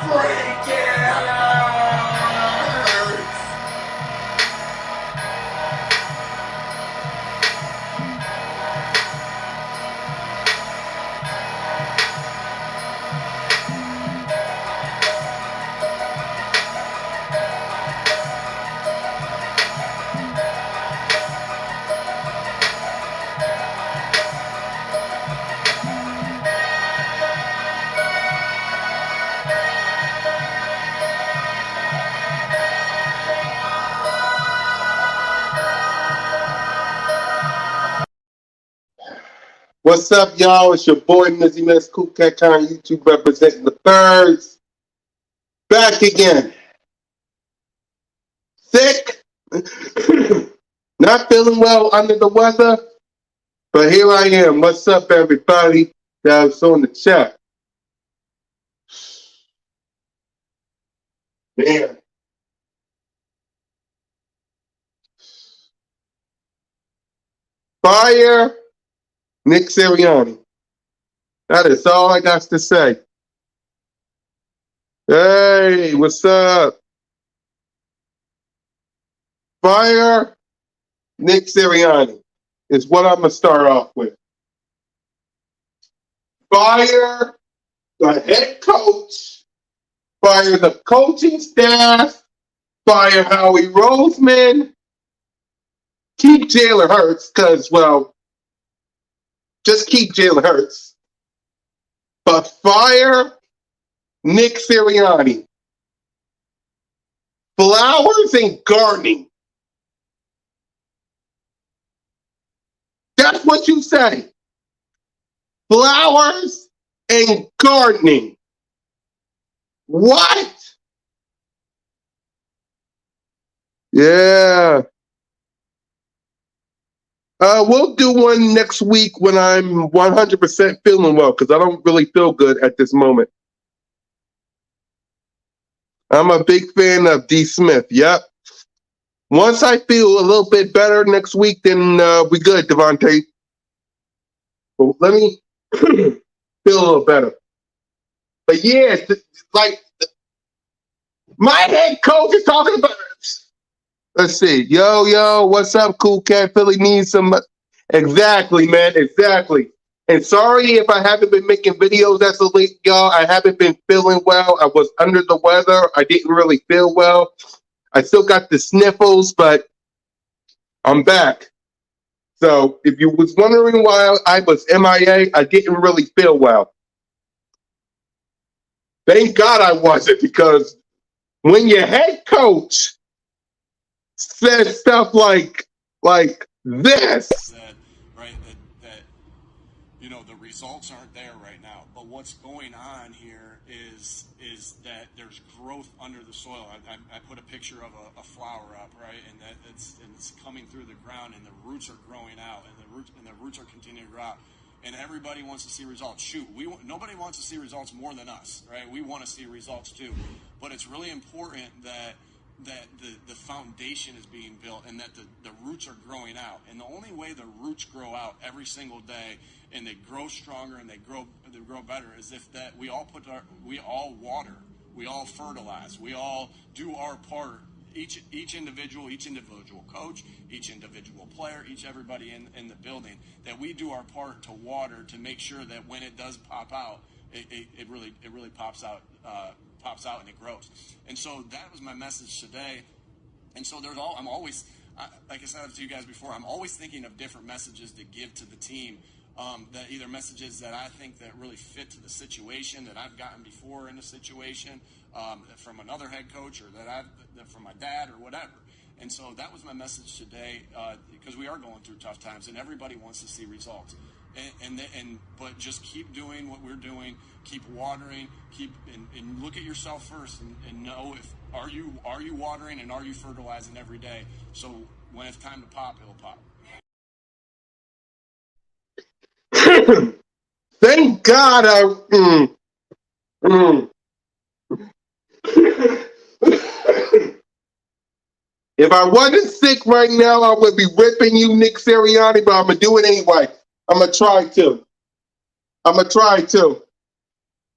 Break it! What's up, y'all? It's your boy, Mizzy Miss Cool Cat Con YouTube representing the thirds. Back again. Sick. Not feeling well, under the weather. But here I am. What's up, everybody that's on the chat? Man. Fire Nick Sirianni. That is all I got to say. Hey, what's up? Fire Nick Sirianni is what I'm going to start off with. Fire the head coach. Fire the coaching staff. Fire Howie Roseman. Keep Jalen Hurts, because, well, just keep Jalen Hurts. But fire Nick Sirianni. Flowers and gardening. That's what you say. Flowers and gardening. What? Yeah. We'll do one next week when I'm 100% feeling well, because I don't really feel good at this moment. I'm a big fan of D. Smith. Yep. Once I feel a little bit better next week, then we good, Devontae. But let me feel a little better. But yeah, like my head coach is talking about. Let's see. Yo, what's up, Cool Cat? Philly needs some. Exactly, man. Exactly. And sorry if I haven't been making videos as of late, y'all. I haven't been feeling well. I was under the weather. I didn't really feel well. I still got the sniffles, but I'm back. So if you was wondering why I was MIA, I didn't really feel well. Thank God I wasn't, because when your head coach says stuff like this. That you know, the results aren't there right now. But what's going on here is that there's growth under the soil. I put a picture of a flower up, right, and it's coming through the ground, and the roots are growing out, and the roots are continuing to grow out. And everybody wants to see results. Shoot, nobody wants to see results more than us, right? We want to see results too. But it's really important that the foundation is being built, and that the roots are growing out. And the only way the roots grow out every single day, and they grow stronger and they grow better, is if that we all water, we all fertilize, we all do our part. Each individual coach, each individual player, everybody in the building, that we do our part to water, to make sure that when it does pop out, it really pops out and it grows. And so that was my message today. And so I'm always, like I said to you guys before, I'm always thinking of different messages to give to the team. That either messages that I think that really fit to the situation, that I've gotten before in a situation, from another head coach, or that from my dad, or whatever. And so that was my message today, because we are going through tough times, and everybody wants to see results. But just keep doing what we're doing, keep watering, and look at yourself first, and know if are you watering, and are you fertilizing every day. So when it's time to pop, it'll pop. Thank God If I wasn't sick right now, I would be ripping you, Nick Sirianni, but I'm going to do it anyway. I'm going to try to.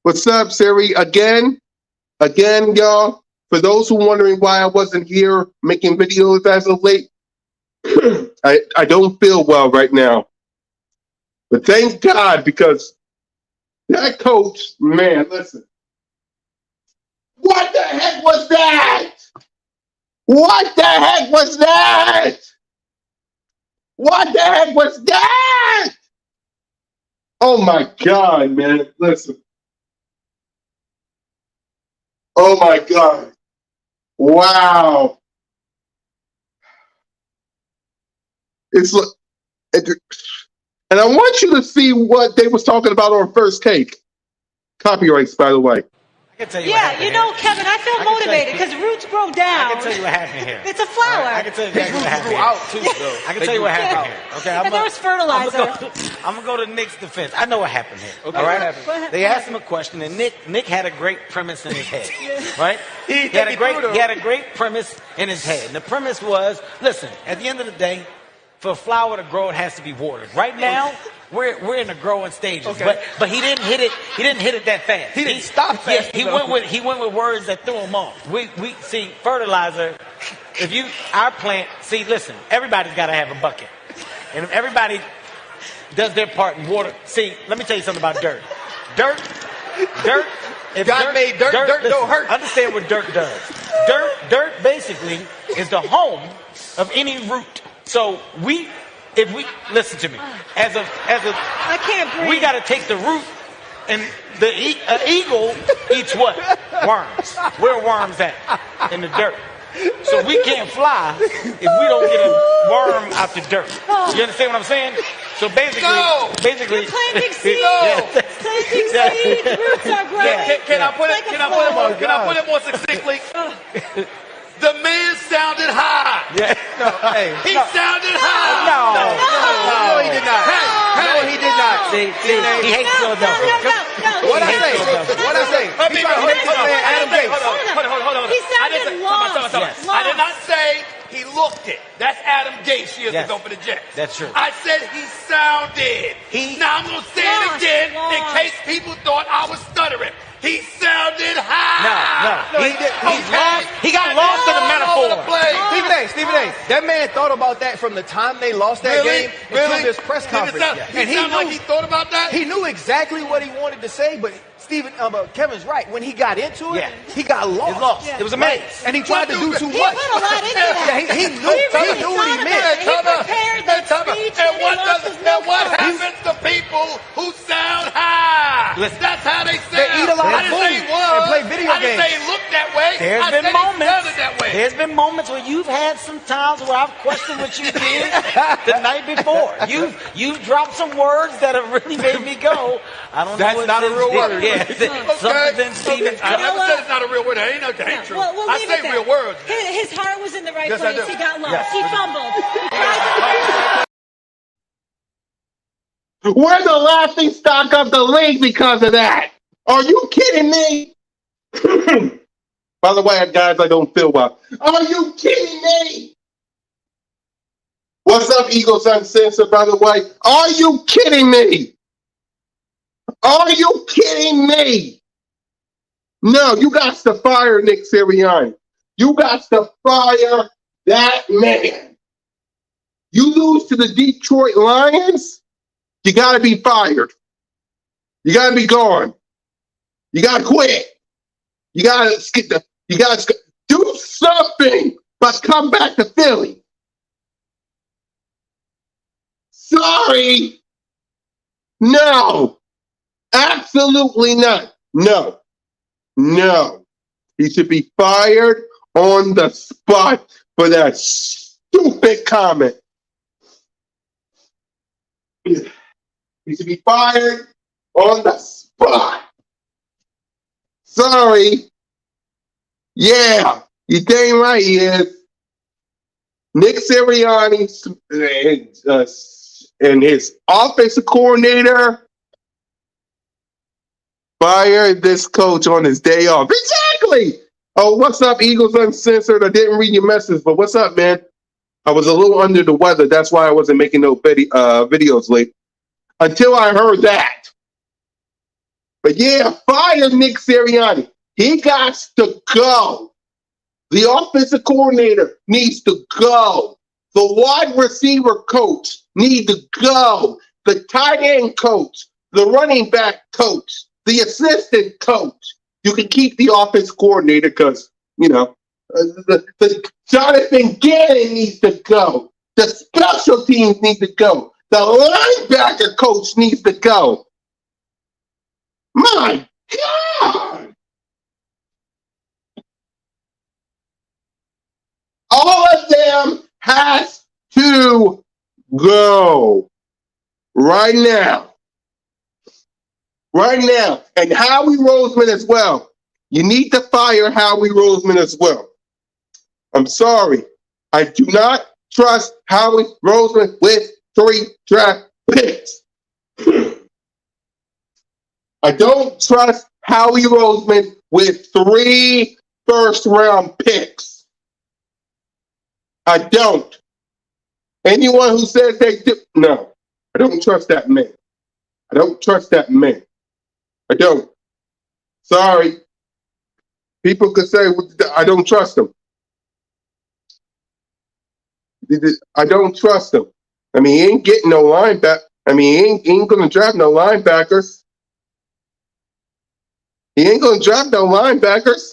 What's up, Siri? Again, Again, y'all, for those who are wondering why I wasn't here making videos as of late, I don't feel well right now. But thank God, because that coach, man, listen. What the heck was that? What the heck was that? What the heck was that? Oh my God, man. Listen. Oh my God. Wow. And I want you to see what they was talking about on First Take. Copyrights, by the way. I can tell you yeah, you know, Kevin, I feel motivated because roots grow down. I can tell you what happened here. It's a flower. I can tell you exactly what happened out too, though. I can tell you what happened here. Okay, and there was fertilizer. I'm gonna go to Nick's defense. I know what happened here. Okay, all right. They asked him a question, and Nick had a great premise in his head. Right? He had a great premise in his head. And the premise was, listen, at the end of the day, for a flower to grow, it has to be watered. Right now, we're in the growing stages. Okay. But he didn't hit it. He didn't hit it that fast. He didn't stop fast. Yeah, he went with words that threw him off. We see fertilizer. Our plant. See, listen. Everybody's got to have a bucket, and if everybody does their part in water. See, let me tell you something about dirt. Dirt. If God made dirt don't hurt. Understand what dirt does. Dirt basically is the home of any root. So if we listen to me, as a I can't breathe. We got to take the root, and the eagle eats what? Worms. Where are worms at? In the dirt. So we can't fly if we don't get a worm out the dirt. You understand what I'm saying? So basically, you're planting seeds. Planting seeds. Roots are growing. Can I put it more succinctly? The man sounded high. Yeah. No, hey. He sounded high. No, he did not. No, he did not. See, he hates Philadelphia. No. What I say? Adam Gates. Hold on. He sounded lost. I did not say he looked it. That's Adam Gates years ago for the Jets. That's true. I said he sounded. Now I'm going to say it again in case people thought I was stuttering. He sounded high. No. He got lost in the metaphor. Stephen A. That man thought about that from the time they lost that game until this press conference. And he thought about that? He knew exactly what he wanted to say, but Kevin's right. When he got into it, he got lost. It was a maze. And he tried to do too much. He put a lot into that. He knew what he meant. He prepared that speech. And what happens to people who sound high? That's how they sound. They eat a lot of food and play video games. I didn't say he looked that way. There's been moments where you've had some times where I've questioned what you did the night before. You've dropped some words that have really made me go, I don't know. That's not a real word. Yeah. Something Stephen. I never said it's not a real word. That ain't true. I say real words. His heart was in the right place. He got lost. He fumbled. We're the laughing stock of the league because of that. Are you kidding me? By the way, guys, I don't feel well. Are you kidding me? What's up, Eagles Uncensored, by the way? Are you kidding me? Are you kidding me? No, you got to fire Nick Sirianni. You got to fire that man. You lose to the Detroit Lions, you got to be fired. You got to be gone. You got to quit. You got to do something, but come back to Philly. Sorry. No. Absolutely not. No. He should be fired on the spot for that stupid comment. He should be fired on the spot. Sorry. Yeah, you dang right he is. Nick Sirianni and his offensive coordinator fired this coach on his day off. Exactly. Oh, what's up, Eagles Uncensored? I didn't read your message, but what's up, man? I was a little under the weather. That's why I wasn't making no videos late. Until I heard that. But yeah, fire Nick Sirianni. He got to go. The offensive coordinator needs to go. The wide receiver coach needs to go. The tight end coach, the running back coach, the assistant coach. You can keep the offense coordinator because, the Jonathan Gannon needs to go. The special teams need to go. The linebacker coach needs to go. My God! All of them has to go right now. Right now. And Howie Roseman as well. You need to fire Howie Roseman as well. I'm sorry. I do not trust Howie Roseman with 3 draft picks. I don't trust Howie Roseman with 3 first-round picks. I don't. Anyone who says they do, no. I don't trust that man. I don't trust that man. I don't. Sorry. People could say, I don't trust him. I don't trust him. I mean, he ain't getting no linebacker. I mean, he ain't going to draft no linebackers. He ain't going to draft no linebackers.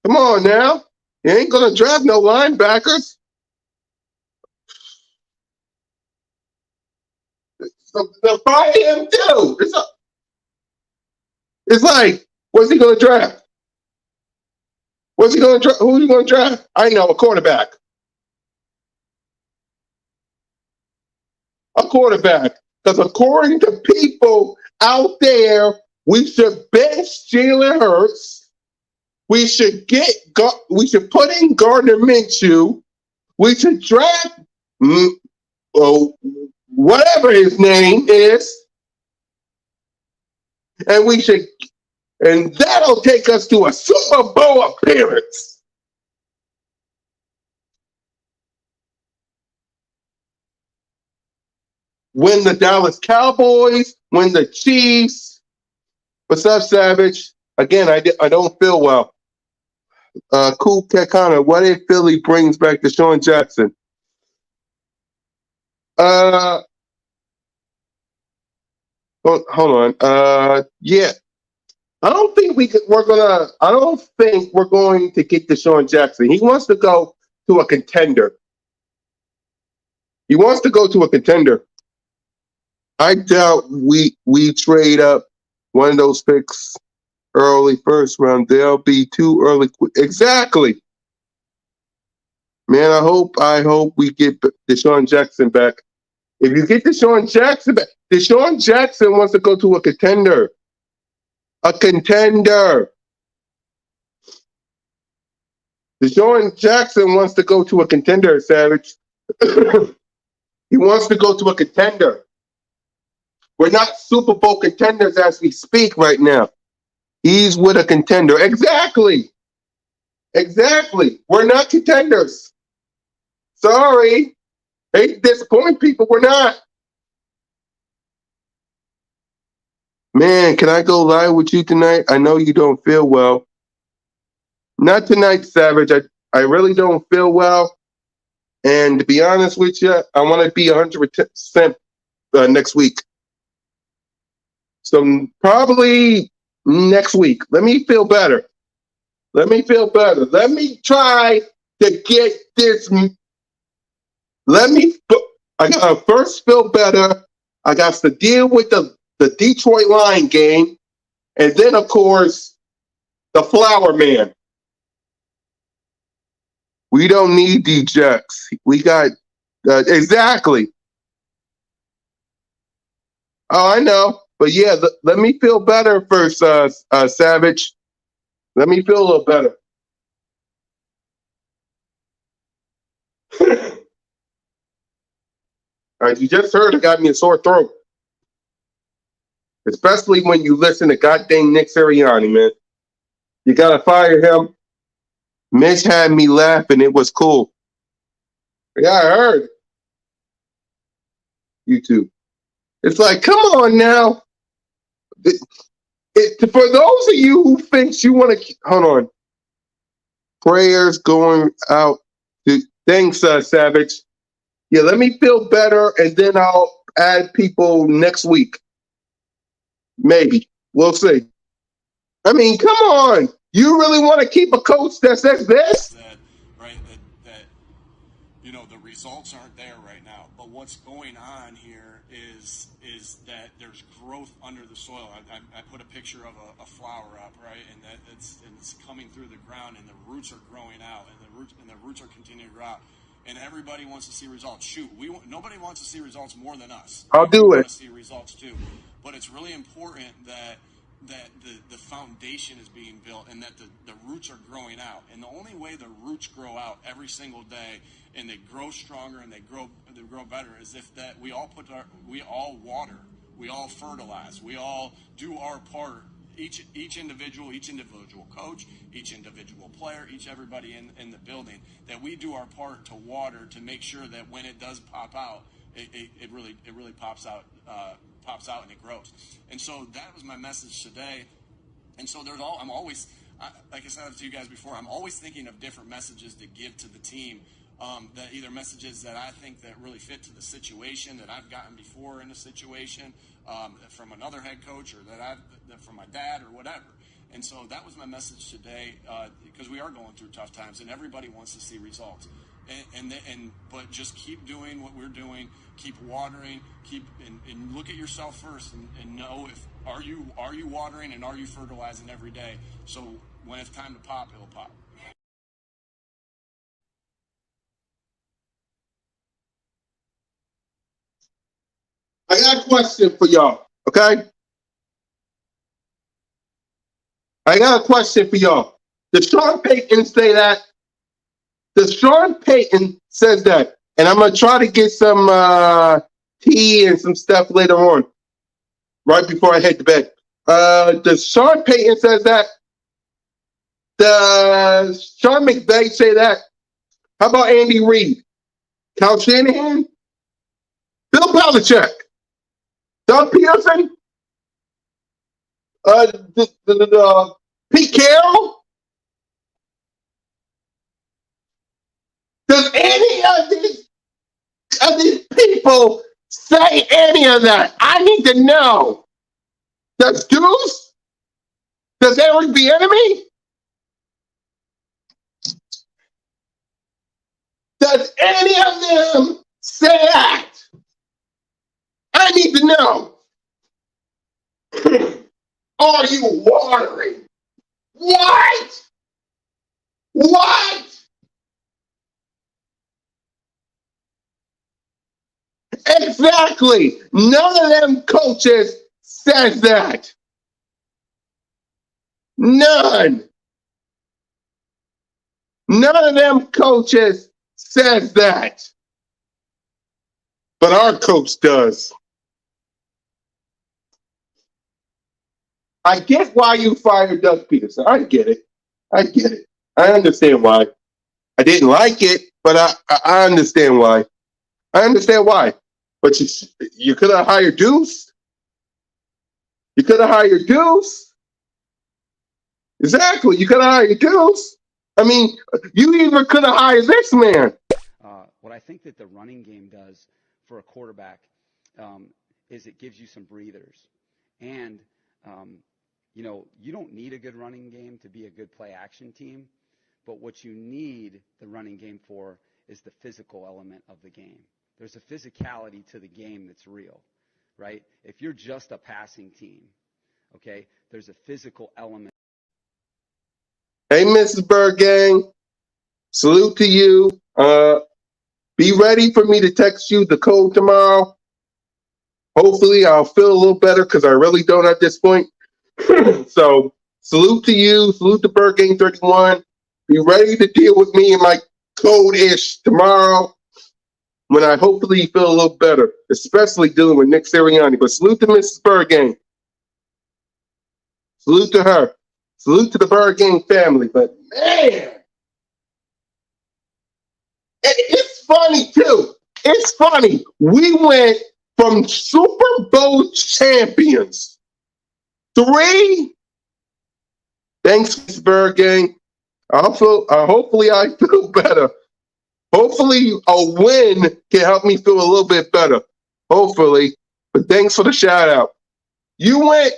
Come on now. He ain't going to draft no linebackers. So fire him too. It's like, what's he going to draft? What's he going to draft? Who are you going to draft? I know, a quarterback. A quarterback. Because according to people out there, we should bench Jalen Hurts. We should put in Gardner Minshew. We should draft whatever his name is. And that'll take us to a Super Bowl appearance. Win the Dallas Cowboys, win the Chiefs. What's up, Savage? Again, I don't feel well. Cool Connor, what if Philly brings back Deshaun Jackson? Hold on. Yeah. I don't think we're going to get Deshaun Jackson. He wants to go to a contender. He wants to go to a contender. I doubt we trade up one of those picks early first round. They'll be too early. Exactly. Man, I hope we get Deshaun Jackson back. If you get Deshaun Jackson back, Deshaun Jackson wants to go to a contender. A contender. Deshaun Jackson wants to go to a contender, Savage. He wants to go to a contender. We're not Super Bowl contenders as we speak right now. He's with a contender. Exactly. We're not contenders. Sorry. Hate to disappoint people. We're not. Man, can I go live with you tonight? I know you don't feel well. Not tonight, Savage. I really don't feel well. And to be honest with you, I want to be 100% next week. So probably next week. Let me feel better. Let me try to get this. I got to first feel better. I got to deal with the Detroit Lion game. And then, of course, the Flower Man. We don't need D-Jacks. We got, exactly. Oh, I know. But yeah, let me feel better first, Savage. Let me feel a little better. All right, you just heard it got me a sore throat. Especially when you listen to goddamn Nick Sirianni, man. You gotta fire him. Mitch had me laughing. It was cool. Yeah, I heard. You too. It's like, come on now. For those of you who thinks you want to, hold on. Prayers going out. Thanks, Savage. Yeah, let me feel better, and then I'll add people next week. Maybe. We'll see. I mean, come on. You really want to keep a coach that says this? Right, that the results aren't there right now. But what's going on here is that there's growth under the soil. I put a picture of a flower up, right, and it's coming through the ground, and the roots are growing out, and the roots are continuing to grow out. And everybody wants to see results. Shoot, nobody wants to see results more than us. I'll do we it. Want to see results too, but it's really important that the foundation is being built and that the roots are growing out. And the only way the roots grow out every single day and they grow stronger and they grow better is if that we all water, we all fertilize, we all do our part. Each individual coach, each individual player, everybody in the building, that we do our part to water to make sure that when it does pop out, it really pops out and it grows. And so that was my message today. And so I'm always, like I said to you guys before, I'm always thinking of different messages to give to the team. That either messages that I think that really fit to the situation that I've gotten before in a situation from another head coach or that from my dad or whatever. And so that was my message today because we are going through tough times and everybody wants to see results. But just keep doing what we're doing, keep watering, and look at yourself first and know if are you watering and are you fertilizing every day. So when it's time to pop, it'll pop. I got a question for y'all, okay? I got a question for y'all. Does Sean Payton say that? Does Sean Payton says that? And I'm going to try to get some tea and some stuff later on, right before I head to bed. Does Sean Payton says that? Does Sean McVay say that? How about Andy Reid? Kyle Shanahan? Bill Belichick? Doug Peterson? Pete Carroll? Does any of these people say any of that? I need to know. Does Deuce? Does Eric Bieniemy? Does any of them say that? I need to know. Are you watering? What? What? Exactly. None of them coaches says that. None. None of them coaches says that. But our coach does. I get why you fired Doug Peterson. I get it. I understand why. I didn't like it, but I understand why. But you could have hired Deuce. Exactly. You could have hired Deuce. I mean, you even could have hired this man. What I think that the running game does for a quarterback is it gives you some breathers. And, you don't need a good running game to be a good play-action team. But what you need the running game for is the physical element of the game. There's a physicality to the game that's real, right? If you're just a passing team, okay, there's a physical element. Hey, Mrs. Bird Gang, salute to you. Be ready for me to text you the code tomorrow. Hopefully, I'll feel a little better because I really don't at this point. So, salute to you. Salute to Bird Gang 31. Be ready to deal with me and my code-ish tomorrow when I hopefully feel a little better, especially dealing with Nick Sirianni. But salute to Mrs. Bird Gang. Salute to her. Salute to the Bird Gang family. But, man, it's funny, too. It's funny. We went from Super Bowl champions 3. Thanks, Pittsburgh gang. Hopefully I feel better. Hopefully a win can help me feel a little bit better. Hopefully. But thanks for the shout out. You went.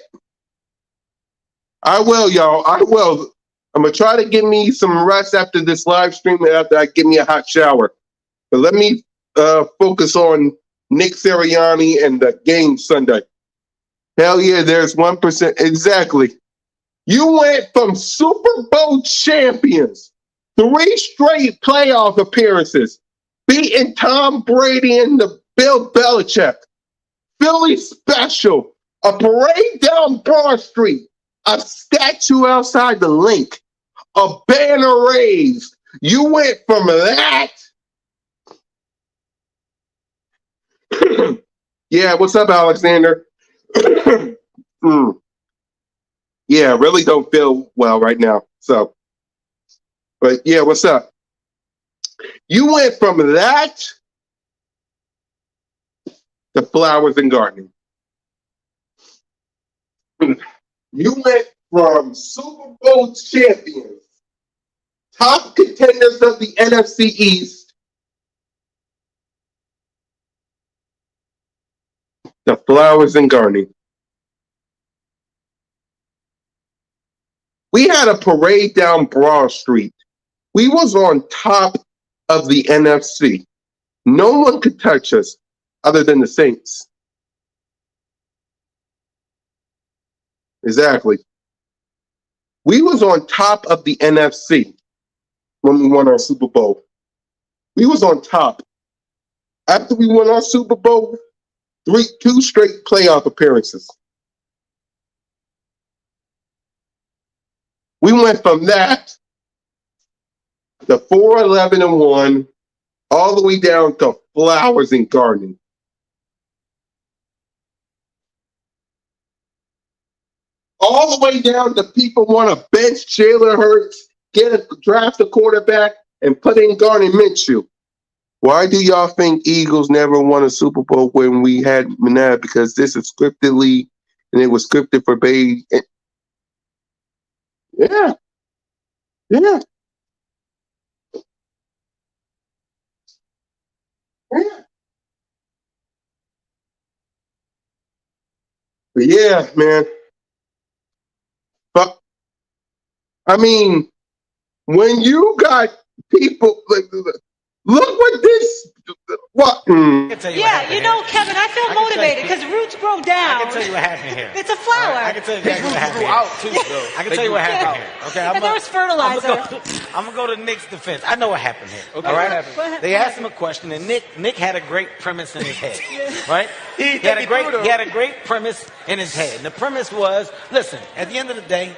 I will, y'all. I will. I'm going to try to give me some rest after this live stream and after I give me a hot shower. But let me focus on Nick Sirianni and the game Sunday. Hell yeah, there's 1%. Exactly. You went from Super Bowl champions, 3 straight playoff appearances, beating Tom Brady and the Bill Belichick, Philly special, a parade down Broad Street, a statue outside the Link, a banner raised. You went from that. Yeah, what's up, Alexander? Yeah, really don't feel well right now. So, but yeah, what's up? You went from that to flowers and gardening. You went from Super Bowl champions, top contenders of the NFC East, to flowers and gardening. We had a parade down Broad Street. We was on top of the NFC. No one could touch us other than the Saints. Exactly. We was on top of the NFC when we won our Super Bowl. We was on top. After we won our Super Bowl, 2 straight playoff appearances. We went from that to 4-11-1, all the way down to flowers and gardening. All the way down to people want to bench Jalen Hurts, draft a quarterback, and put in Gardner Minshew. Why do y'all think Eagles never won a Super Bowl when we had Manad? Because this is scriptedly, and it was scripted for Bay. Yeah. Yeah. Yeah. But yeah, man. But I mean, when you got people like, look what this. What? Yeah, you know, Kevin, I feel motivated because roots grow down. I can tell you what happened here. It's a flower. I can tell you exactly what happened here. Out too, though. I can tell you what happened here. Okay, and there was fertilizer. I'm gonna go to Nick's defense. I know what happened here. Okay, all right. They asked him a question, and Nick had a great premise in his head. Right? He had a great premise in his head. And the premise was, listen, at the end of the day,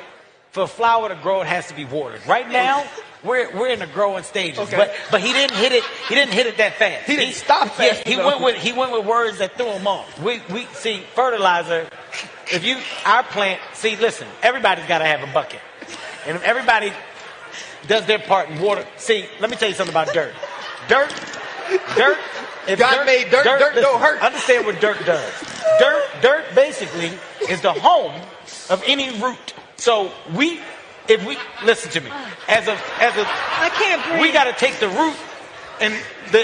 for a flower to grow, it has to be watered. Right now, we're in the growing stages. Okay. But he didn't hit it. He didn't hit it that fast. He didn't stop fast. Yeah, he went with words that threw him off. We see fertilizer. Our plant. See, listen. Everybody's got to have a bucket, and if everybody does their part in water. See, let me tell you something about dirt. Dirt. If God made dirt don't hurt. Understand what dirt does. Dirt basically is the home of any root. So if we listen to me, as a I can't breathe. We got to take the root, and the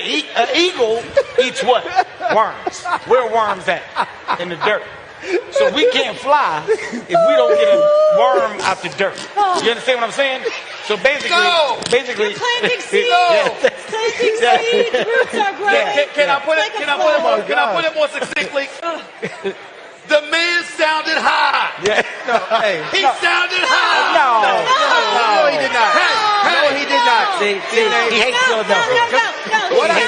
eagle eats what? Worms. Where are worms at? In the dirt. So we can't fly if we don't get a worm out the dirt. You understand what I'm saying? So basically, You're planting seeds. Planting seeds. Roots are growing. Can I put it more succinctly? The man sounded high. Yeah. No, hey. He sounded high. No, he did not. No, he did not. See, he hates Philadelphia. What I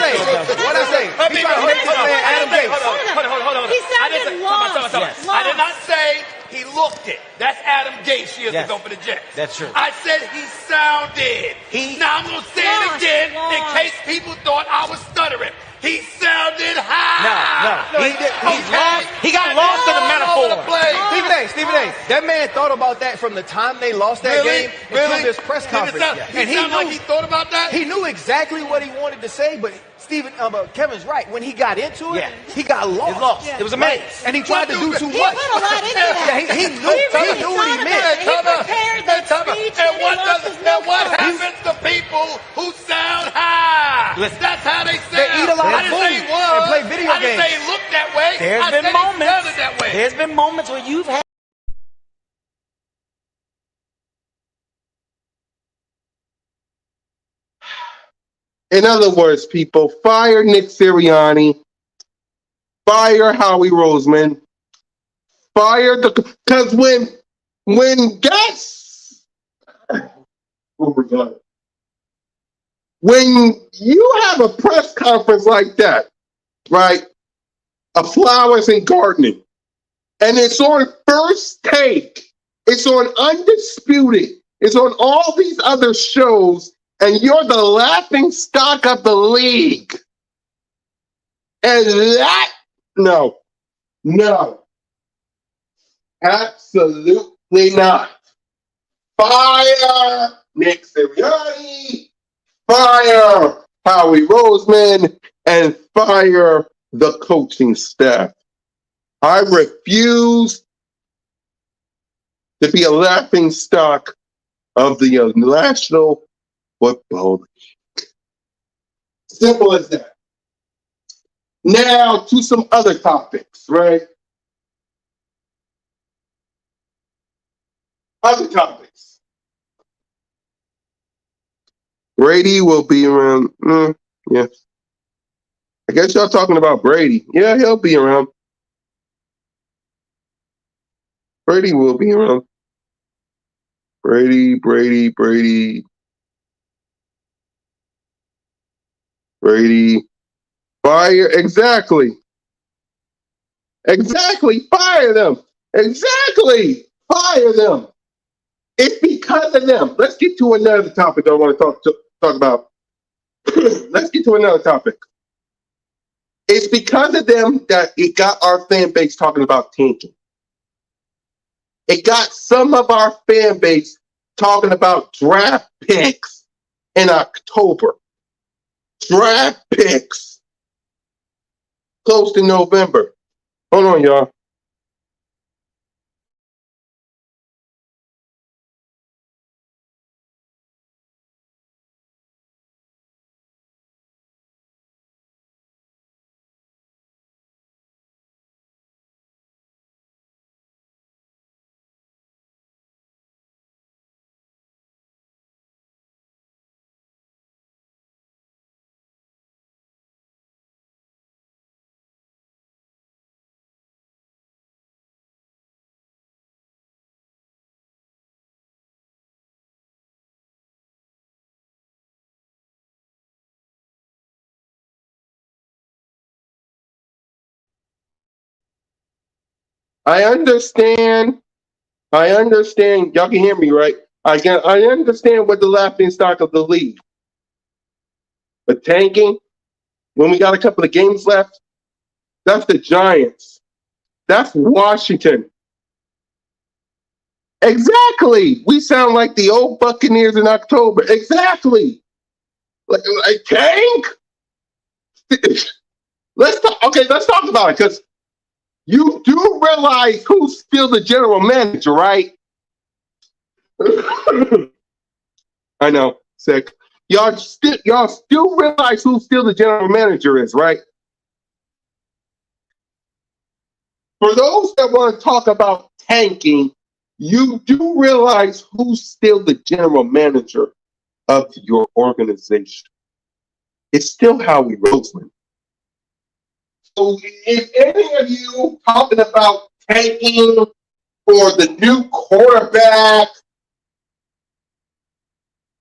say? Adam Gates. Hold on. He sounded lost. Yes. I did not say he looked it. That's Adam Gates years ago for the Jets. That's true. I said he sounded. Now I'm going to say it again in case people thought I was stuttering. He sounded high. No. He got lost in the metaphor. Stephen A. That man thought about that from the time they lost that game until this press conference. And he knew, like he thought about that? He knew exactly what he wanted to say, but Kevin's right. When he got into it, he got lost. It was a maze. And he tried to do too much. He put a lot into that. He knew what he meant. He prepared the speech and what happens to people who sound high? Listen, that's how they sound. They eat a lot of food and play video games. I didn't say he looked that way. There's been moments where you've had. In other words, people, fire Nick Sirianni, fire Howie Roseman, fire because when guys, when you have a press conference like that, right, of Flowers and Gardening, and it's on First Take, it's on Undisputed, it's on all these other shows, and you're the laughing stock of the league. And that, no, absolutely not. Fire Nick Sirianni, fire Howie Roseman, and fire the coaching staff. I refuse to be a laughing stock of the National Football League. Simple as that. Now to some other topics, right? Other topics. Brady will be around. Yeah. I guess y'all talking about Brady. Yeah, he'll be around. Brady will be around. Brady. Fire. Exactly. Fire them. Exactly. Fire them. It's because of them. Let's get to another topic I want to talk about. Let's get to another topic. It's because of them that it got our fan base talking about tanking. It got some of our fan base talking about draft picks in October. Draft picks close to November. Hold on, y'all. I understand. Y'all can hear me, right? I understand what the laughing stock of the league. But tanking, when we got a couple of games left, that's the Giants. That's Washington. Exactly. We sound like the old Buccaneers in October. Exactly. Like tank? Let's talk about it, because you do realize who's still the general manager, right? I know, sick. Y'all still realize who still the general manager is, right? For those that want to talk about tanking, you do realize who's still the general manager of your organization. It's still Howie Roseman. So if any of you talking about tanking for the new quarterback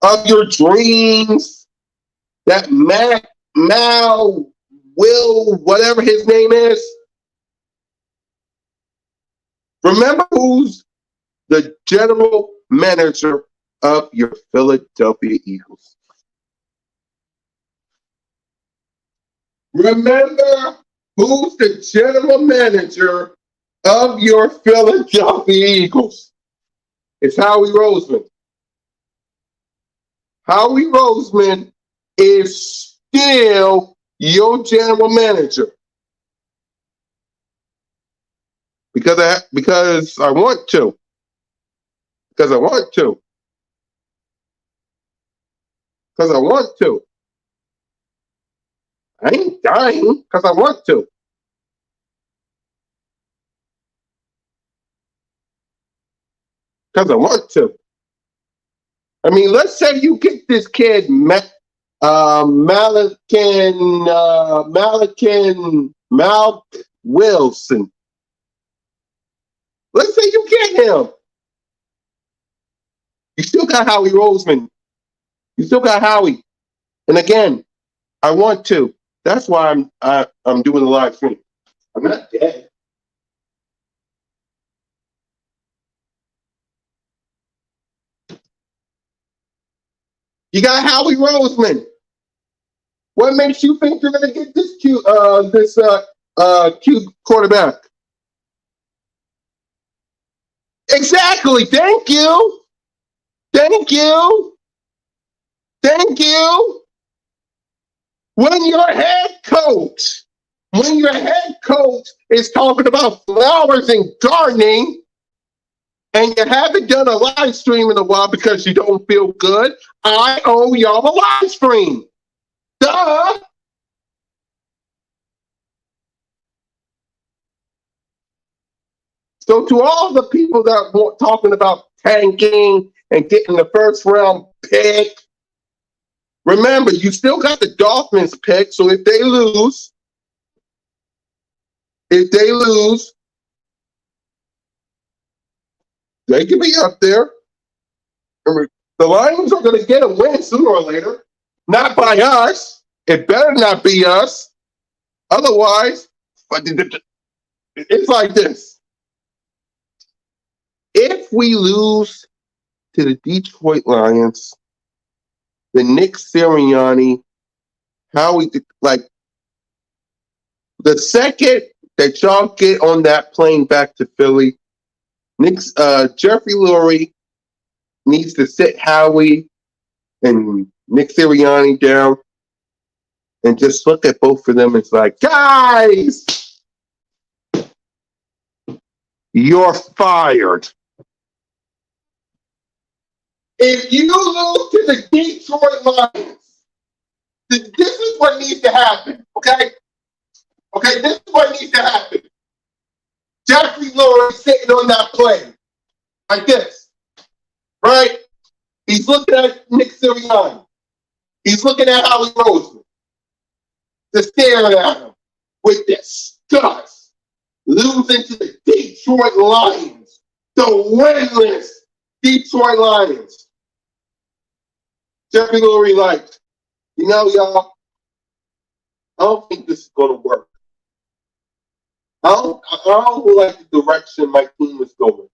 of your dreams, that Will, whatever his name is, remember who's the general manager of your Philadelphia Eagles. Remember who's the general manager of your Philadelphia Eagles? It's Howie Roseman. Howie Roseman is still your general manager. Because I want to. Because I want to. Because I want to. I ain't dying because I want to. Because I want to. I mean, let's say you get this kid, Malcolm Wilson. Let's say you get him. You still got Howie Roseman. You still got Howie. And again, I want to. That's why I'm doing the live stream. I'm not dead. You got Howie Roseman. What makes you think you're going to get this cute quarterback? Exactly. Thank you. Thank you. Thank you. When your head coach is talking about flowers and gardening, and you haven't done a live stream in a while because you don't feel good, I owe y'all a live stream. Duh. So to all the people that are talking about tanking and getting the first round pick, remember, you still got the Dolphins pick, so if they lose, they can be up there. Remember, the Lions are going to get a win sooner or later. Not by us. It better not be us. Otherwise, it's like this. If we lose to the Detroit Lions, the Nick Sirianni, the second that y'all get on that plane back to Philly, Jeffrey Lurie needs to sit Howie and Nick Sirianni down and just look at both of them. It's like, guys, you're fired. If you lose to the Detroit Lions, this is what needs to happen, okay? Okay, this is what needs to happen. Jeffrey Lurie sitting on that plane like this, right? He's looking at Nick Sirianni. He's looking at Howie Roseman. Just staring at him with disgust. Losing to the Detroit Lions. The winless Detroit Lions. Jeffrey Lurie like, y'all, I don't think this is going to work. I don't like the direction my team is going.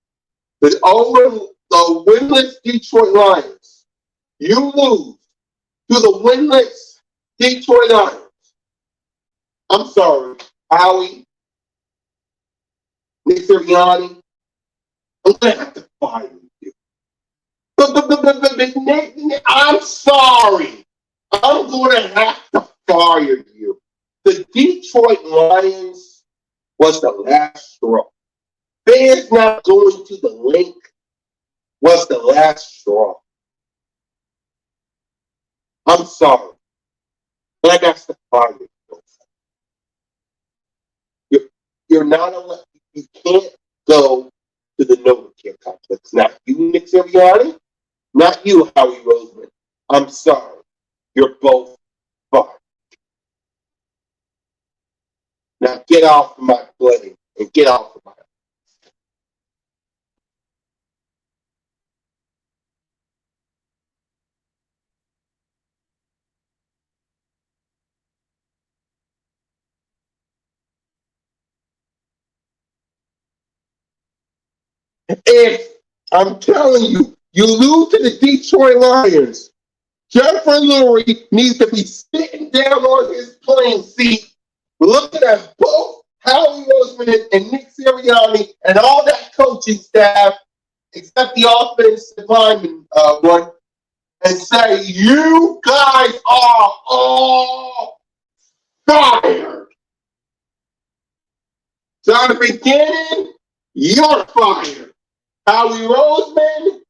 But over the winless Detroit Lions, you lose to the winless Detroit Lions. I'm sorry, Howie, Nick Sirianni, I'm going to have to fire you. I'm sorry. I'm going to have to fire you. The Detroit Lions was the last straw. Fans not going to the link was the last straw. I'm sorry. But I got to fire you. You're not allowed. You can't go to the NovaCare complex. Not you, Nick Sirianni. Not you, Howie Roseman. I'm sorry. You're both fired. Now get off of my plane and get off of my. If I'm telling you, you lose to the Detroit Lions, Jeffrey Lurie needs to be sitting down on his plane seat looking at both Howie Roseman and Nick Sirianni and all that coaching staff, except the offensive lineman one, and say, you guys are all fired. Jonathan Gannon, you're fired. Howie Roseman,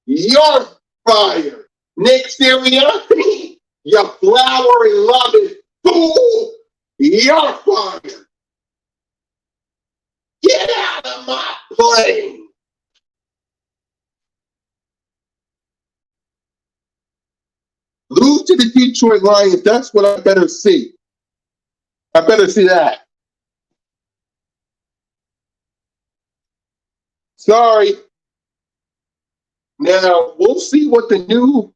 you're fired. Nick Sirianni, you flowery-loving fool, you're fired. Get out of my plane. Lose to the Detroit Lions, that's what I better see. I better see that. Sorry. Now, we'll see what the new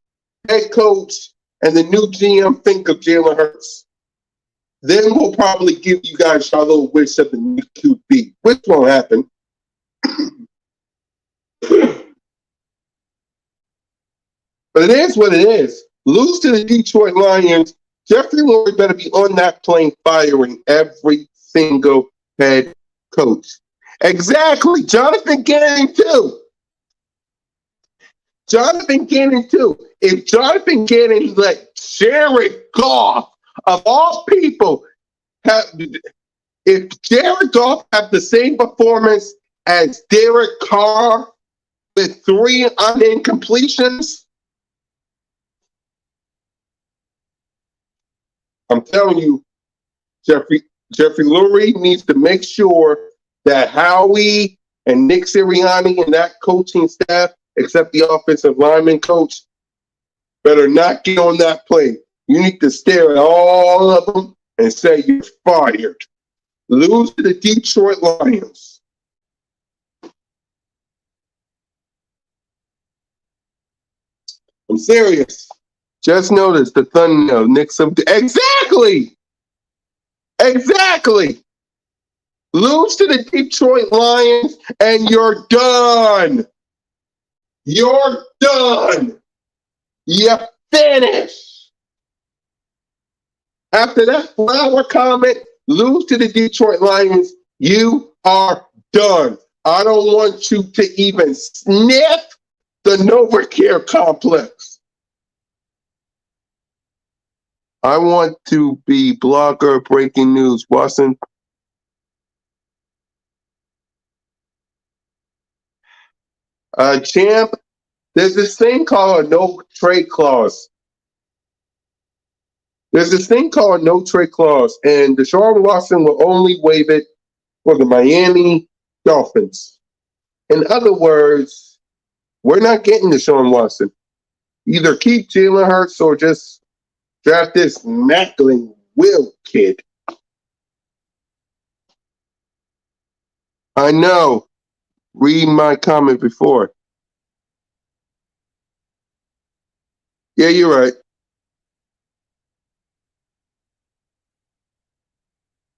head coach and the new GM think of Jalen Hurts. Then we'll probably give you guys our little wish of the new QB, which won't happen. But it is what it is. Lose to the Detroit Lions. Jeffrey Lurie better be on that plane firing every single head coach. Exactly. Jonathan Gannon, too. Jonathan Gannon, too. If Jonathan Gannon let Jared Goff, of all people, if Jared Goff had the same performance as Derek Carr with 3 incompletions, I'm telling you, Jeffrey Lurie needs to make sure that Howie and Nick Sirianni and that coaching staff, except the offensive lineman coach, better not get on that plane. You need to stare at all of them and say you're fired. Lose to the Detroit Lions. I'm serious. Just notice the thumbnail. Nixon. Exactly. Lose to the Detroit Lions and you're done. You're done. You finish. After that flower comment, lose to the Detroit Lions, you are done. I don't want you to even sniff the NovaCare complex. I want to be blogger, breaking news. Watson. Champ, there's this thing called a no trade clause. And Deshaun Watson will only waive it for the Miami Dolphins. In other words, we're not getting Deshaun Watson. Either keep Jalen Hurts or just draft this Macklin Will kid. I know. Read my comment before. Yeah, you're right.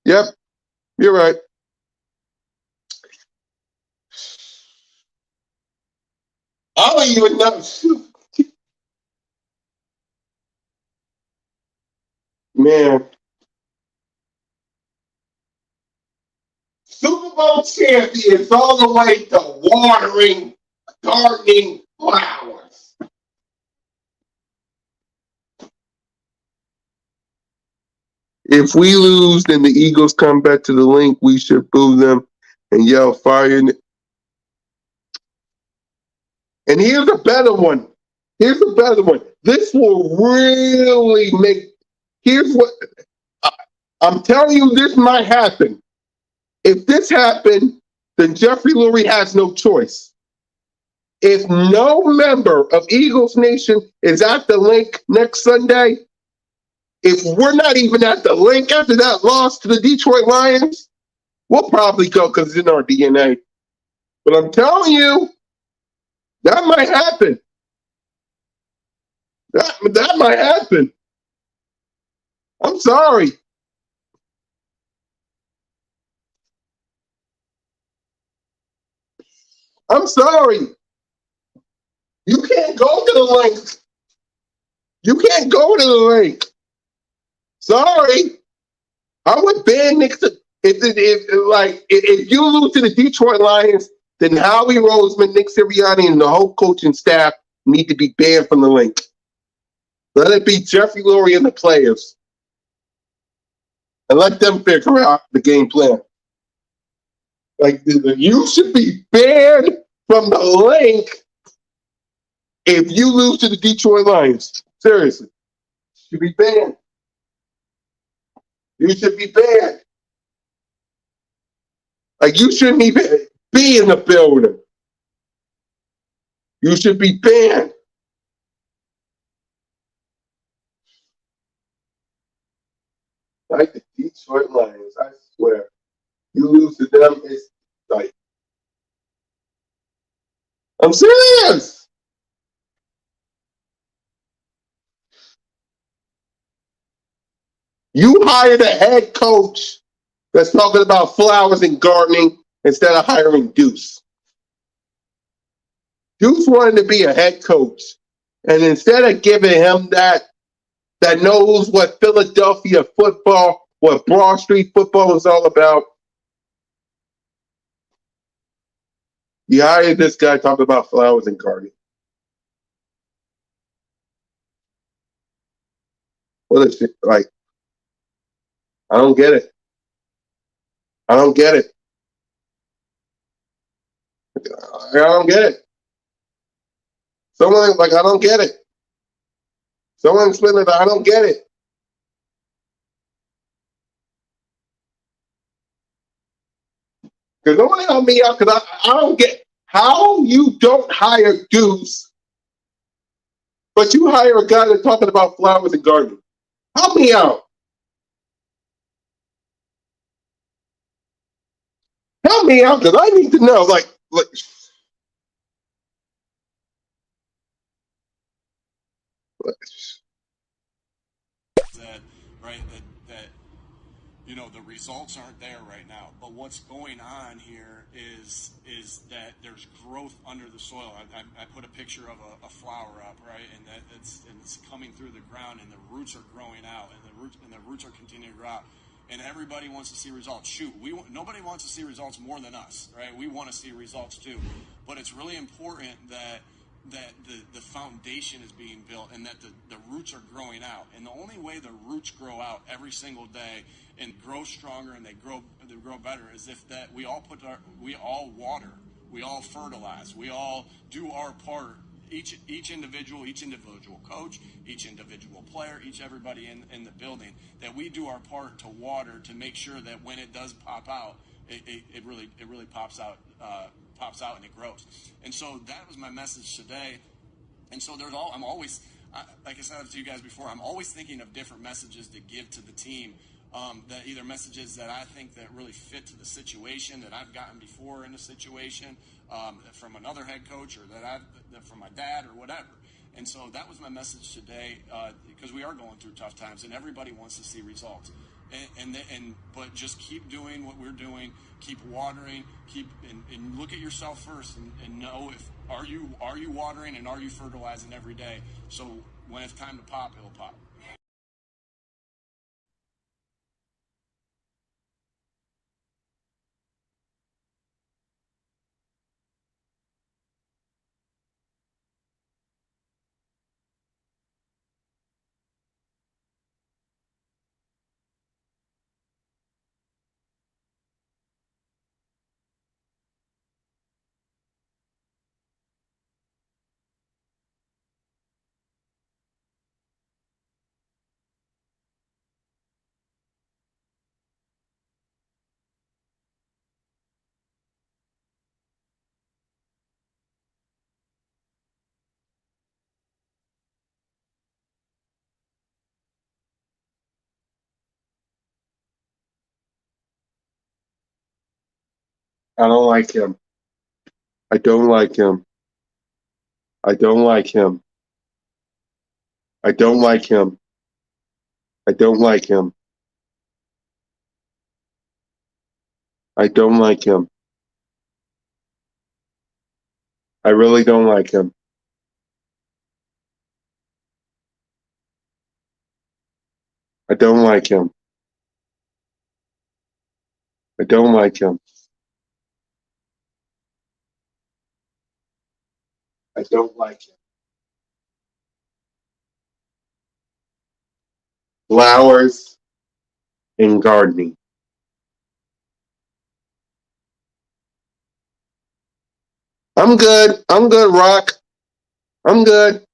Yep, you're right. I don't even know. Man. Super Bowl champions all the way to watering, gardening flowers. If we lose, then the Eagles come back to the link. We should boo them and yell fire. And here's a better one. This will really make. Here's what I'm telling you. This might happen. If this happened, then Jeffrey Lurie has no choice. If no member of Eagles Nation is at the link next Sunday, if we're not even at the link after that loss to the Detroit Lions, we'll probably go because it's in our DNA. But I'm telling you, that might happen. That might happen. I'm sorry. I'm sorry. You can't go to the link. Sorry. I would ban Nick. If you lose to the Detroit Lions, then Howie Roseman, Nick Sirianni, and the whole coaching staff need to be banned from the link. Let it be Jeffrey Lurie and the players, and let them figure out the game plan. Like you should be banned from the link if you lose to the Detroit Lions. Seriously, you should be banned. You should be banned. Like you shouldn't even be in the building. You should be banned. Like the Detroit Lions, I swear. You lose to them, it's like, I'm serious. You hired a head coach that's talking about flowers and gardening instead of hiring Deuce. Deuce wanted to be a head coach. And instead of giving him that knows what Philadelphia football, what Broad Street football is all about, you hired this guy talking about flowers and gardening. What is it? Like, I don't get it. I don't get it. I don't get it. Someone, like, I don't get it. Someone explain it. I don't get it. Because no one help me out, because I don't get how you don't hire Deuce, but you hire a guy that's talking about flowers and gardening. Help me out. Help me out, because I need to know. Like that, right? That the results aren't there right now. But what's going on here is that there's growth under the soil. I put a picture of a flower up, right, and it's coming through the ground, and the roots are growing out, and the roots are continuing to grow out. And everybody wants to see results. Shoot, nobody wants to see results more than us, right? We want to see results too. But it's really important that the foundation is being built and that the roots are growing out. And the only way the roots grow out every single day and grow stronger and they grow better is if that we all water, we all fertilize, we all do our part. Each individual coach, each individual player, everybody in the building, that we do our part to water to make sure that when it does pop out, it really pops out and it grows. And so that was my message today. And so I'm always, like I said to you guys before, I'm always thinking of different messages to give to the team. That either messages that I think that really fit to the situation that I've gotten before in a situation from another head coach or that from my dad or whatever. And so that was my message today because we are going through tough times and everybody wants to see results. But just keep doing what we're doing, keep watering, and look at yourself first and know if are you watering and are you fertilizing every day. So when it's time to pop, it'll pop. I don't like him. I don't like him. I don't like him. I don't like him. I don't like him. I don't like him. I really don't like him. I don't like him. I don't like him. I don't like him. Flowers and gardening. I'm good. I'm good, Rock. I'm good.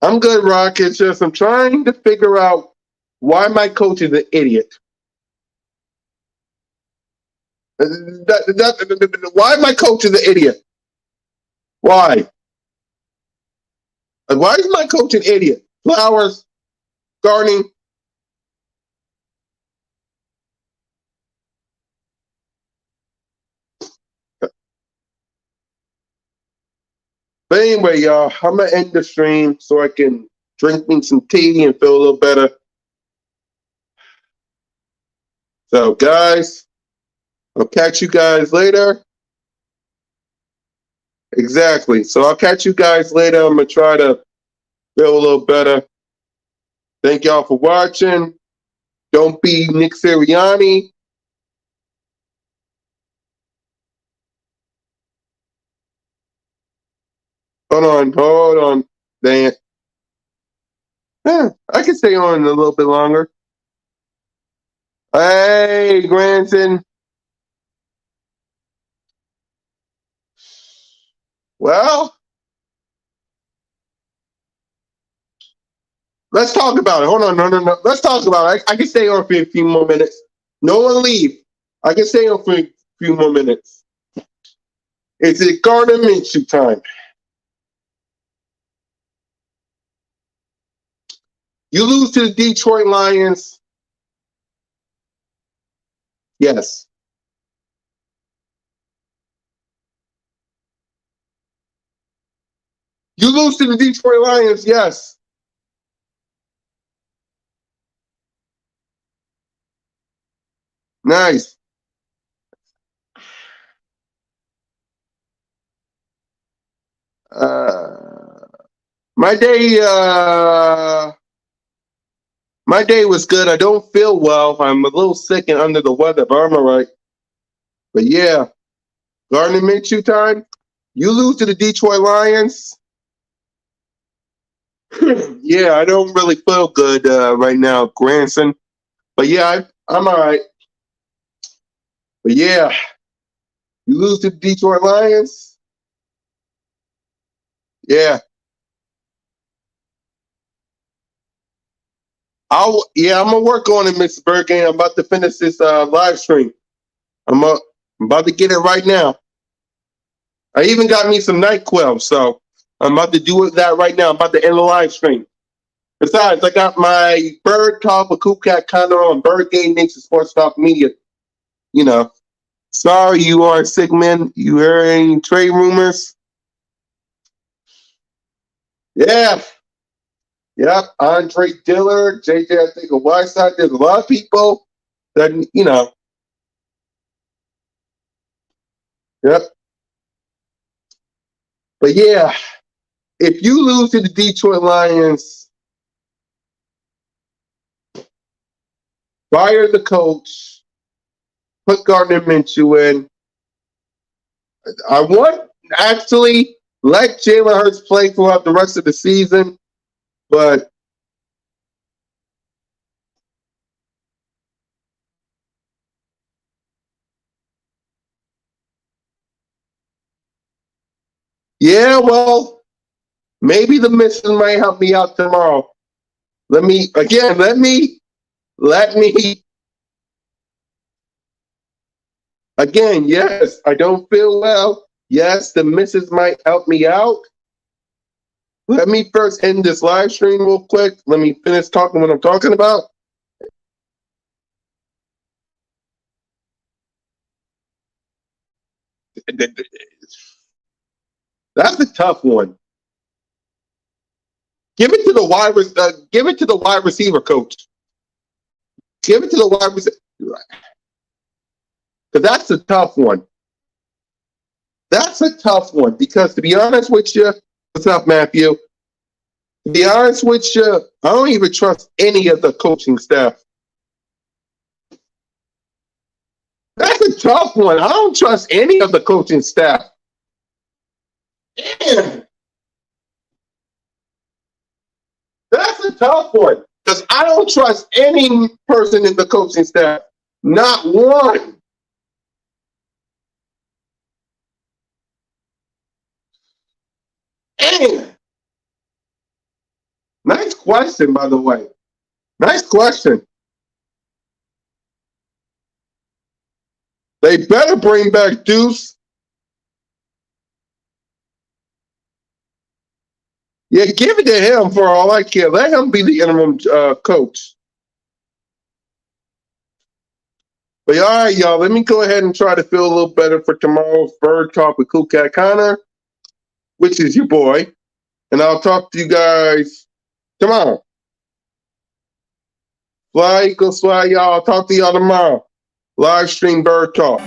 I'm good, Rock. It's just I'm trying to figure out why my coach is an idiot. Why my coach is an idiot? Why? Why is my coach an idiot? Flowers, gardening. But anyway, y'all, I'm gonna end the stream so I can drink me some tea and feel a little better. So, guys, I'll catch you guys later. Exactly. So I'll catch you guys later. I'm gonna try to feel a little better. Thank y'all for watching. Don't be Nick Sirianni. Hold on. Dan. I can stay on a little bit longer. Hey, Granson. Well, let's talk about it. Hold on. No. Let's talk about it. I can stay on for a few more minutes. No one leave. I can stay on for a few more minutes. Is it Gardner Minshew time? You lose to the Detroit Lions. Yes. You lose to the Detroit Lions. Yes. Nice. My day was good. I don't feel well. I'm a little sick and under the weather, but I'm all right. But yeah, Gardner Minshew time. You lose to the Detroit Lions. Yeah, I don't really feel good right now, Granson. But yeah, I'm all right. But yeah, you lose to the Detroit Lions. Yeah, I'm gonna work on it, Mr. Bergen. I'm about to finish this live stream. I'm about to get it right now. I even got me some NyQuil, so I'm about to do that right now. I'm about to end the live stream. Besides, I got my Bird Talk with Cool Cat Condor on Bird Game Nation Sports Talk Media. You know, sorry you are sick, man. You heard any trade rumors? Yeah. Yep. Andre Dillard, JJ, I think of Whiteside. There's a lot of people that, Yep. But yeah, if you lose to the Detroit Lions, fire the coach, put Gardner Minshew in. I want actually let Jalen Hurts play throughout the rest of the season, but yeah, well, maybe the missus might help me out tomorrow. Let me again, yes, I don't feel well. Yes, the missus might help me out. Let me first end this live stream real quick. Let me finish talking what I'm talking about. That's a tough one. Give it to the wide receiver coach. Give it to the wide receiver. Because that's a tough one. That's a tough one because, to be honest with you, what's up, Matthew? To be honest with you, I don't even trust any of the coaching staff. That's a tough one. I don't trust any of the coaching staff. Damn. That's a tough one. Because I don't trust any person in the coaching staff. Not one. Damn. Nice question, by the way. Nice question. They better bring back Deuce. Yeah, give it to him for all I care. Let him be the interim coach. But all right, y'all, let me go ahead and try to feel a little better for tomorrow's Bird Talk with Cool Cat Connor, which is your boy. And I'll talk to you guys tomorrow. Fly, Eagles, fly, y'all. I'll talk to y'all tomorrow. Live stream Bird Talk.